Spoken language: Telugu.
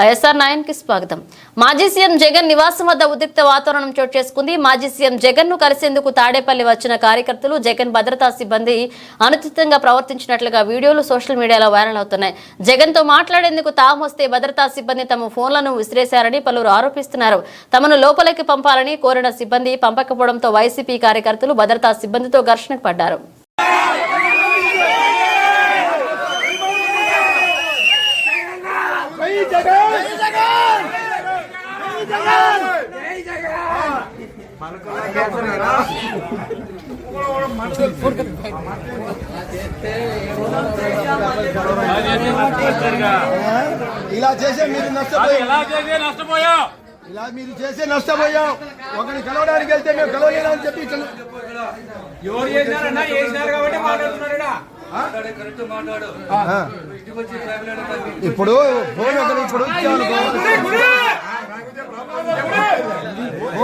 ISR9 కి స్వాగతం. మాజీ సీఎం జగన్ నివాసం వద్ద ఉద్రిక్త వాతావరణం చోటు చేసుకుంది. మాజీ సీఎం జగన్ ను కలిసేందుకు తాడేపల్లి వచ్చిన కార్యకర్తలు జగన్ భద్రతా సిబ్బంది అనుచితంగా ప్రవర్తించినట్లుగా వీడియోలు సోషల్ మీడియాలో వైరల్ అవుతున్నాయి. జగన్ తో మాట్లాడేందుకు తాము వస్తే భద్రతా సిబ్బంది తమ ఫోన్లను విసిరేశారని పలువురు ఆరోపిస్తున్నారు. తమను లోపలికి పంపాలని కోరిన సిబ్బంది పంపకపోవడంతో వైసీపీ కార్యకర్తలు భద్రతా సిబ్బందితో ఘర్షణకు పడ్డారు. ఇలా చేసే మీరు నష్టపోయాం. ఇలా మీరు చేసే నష్టపోయాం. ఒకరిని కలవడానికి వెళ్తే మేము కలవలేదా అని చెప్పి ఎవరు చేసినారన్నా చేసినారు కాబట్టి మాట్లాడుతున్నారా? ఇప్పుడు ఫోన్ ఒకరు ఇప్పుడు